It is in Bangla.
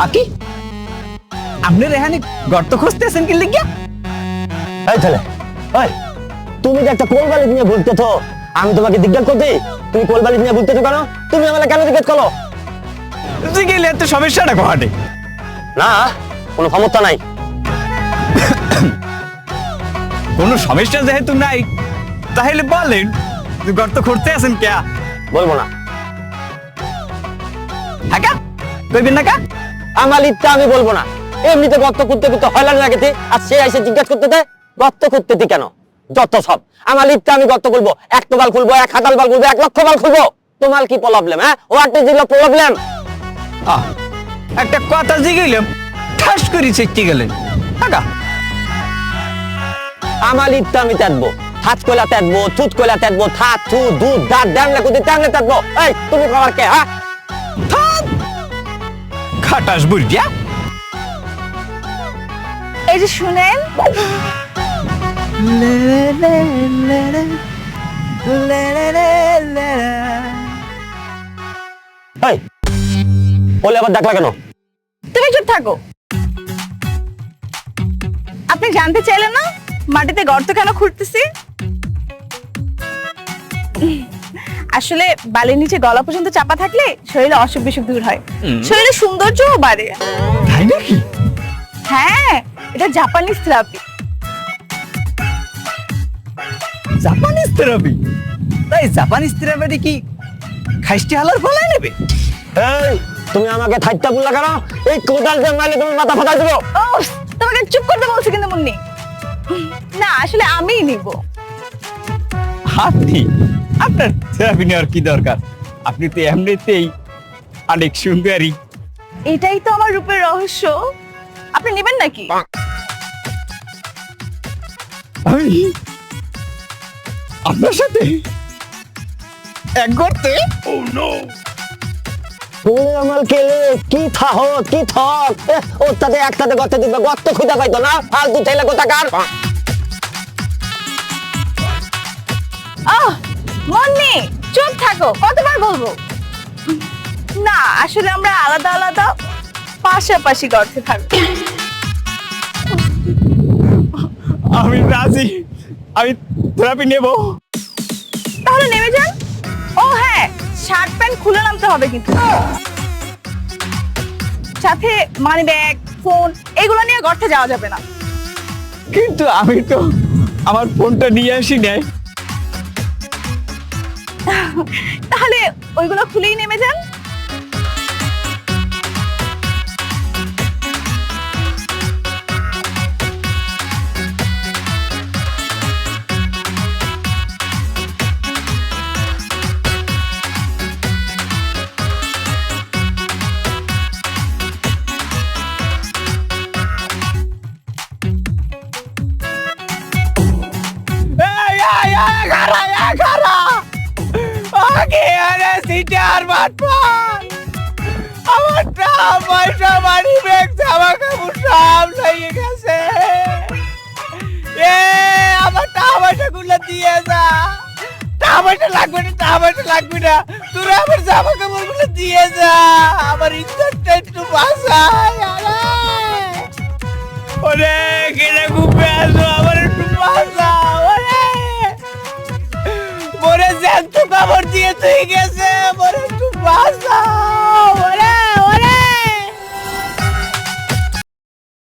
আকি আপনি রেহানি গর্ত খুঁজতেছেন কি লিখিয়া? এই ছেলে, ওই তুমি যে একটা কোলবালিশ নিয়ে ঘুরতেছো, আমি তোমাকে জিজ্ঞাসা করছি তুমি কোলবালিশ নিয়ে ঘুরতেছো কেন? তুমি আমাকে কেন জিজ্ঞেস করো? গেলে এত সমস্যাটা ঘটে না, কোনো সমস্যা নাই। কোনো সমস্যা যেহেতু নাই তাহলে বলেন গর্ত খুঁড়তে আছেন কে? বলবো না। হ্যাঁ কা কইবেন না কা? আমার ইচ্ছা আমি বলবো না। এমনিতে গর্ত করতে করতে হয়লান লাগেছে, আর সে এসে জিজ্ঞাসা করতে দেয় গর্ত করতে কেন? যত সব আমার ইচ্ছা আমি গর্ত করবো, 100 বাল খুলবো, 1000 বাল খুলবো, 1 লক্ষ বাল খুলবো। তোমার কি প্রবলেম? হ্যাঁ, হোয়াট ইজ ইউর প্রবলেম? একটা কথা জিগাইলাম ঠাস করে চেকতে গেলেন। টাকা আমার ইচ্ছা আমি তেতবো, হাত কইলা তেতবো, থুত কইলা তেতবো, থাত থু দুধ দাঁত দেমলে কুদি তেমলে তেতবো। এই তুমি খাবার কে? হ্যাঁ, খাটাস বুড়িয়া। এই যে শুনেন, এই বলে আবার ডাকলা কেন? তুমি চুপ থাকো। আপনি জানতে চাইলেন না মাটিতে গর্ত কেন খুঁড়তেছি? আসলে বালির নিচে গলা পর্যন্ত চাপা থাকলে শরীরে অসুখ বিসুখ দূর হয়, শরীরে সৌন্দর্যও বাড়ে। তাই নাকি? হ্যাঁ, এটা জাপানিজ থেরাপি। Japanese therapy? তাই জাপানিজ থেরাপি কি খাইস্টি হালার ফলাই নেবে? এই তুমি আমাকে থাইটা বললা কেন? এই কোদাল দিয়ে মারলে তুমি মাথা ফাটাই দেবো। ও, তোমাকে চুপ করতে বলছি কিন্তু মুন্নি। না, আসলে আমিই নিব। আপনি? আপনার থেরাপি নেওয়ার কি দরকার? আপনি তো এমনিতেই অনেক সুন্দরী। এটাই তো আমার রূপের রহস্য। আপনি নেবেন নাকি? আমি আপনার সাথে এক করতে? ও নো, তুমি আমার কেলে কি থাহ কি থক? ওর সাথে একসাথে গর্ত দিবে, গর্ত খুঁজে পাইতো না, ফালতু ঠেলে কোথাকার। মুন্নি চুপ থাকো, কতবার বলবো? না, আসলে আমরা আলাদা আলাদা পাশাপাশি গর্তে থাকবো। আমি রাজি, আমি থেরাপি নেব। তাহলে নেমে যান। ও হ্যাঁ, শার্ট প্যান্ট খুলে নামতে হবে কিন্তু। সাথে মানি ব্যাগ, ফোন এগুলো নিয়ে গর্তে যাওয়া যাবে না। কিন্তু আমি তো আমার ফোনটা নিয়ে আসি নাই। তাহলে ওইগুলো খুলেই নেমে যান। আমার টাকা পয়সা বাড়ি ব্যাগ জামা কাপড় সব লেগে গেছে। আমার টাকা পয়সা গুলো দিয়ে যা। টাকা পয়সা লাগবে না, টাকা পয়সা লাগবে না, তোরা আমার জামা কাপড় গুলো দিয়ে যা। আমার ইজ্জতটা একটু বাঁচাই। ওরে কেনে ঘুমে আসো, আমার একটু বাঁচা। ওরে জ্যান্ত কাপড় দিয়ে তুই গেছে, আমার একটু বাঁচা।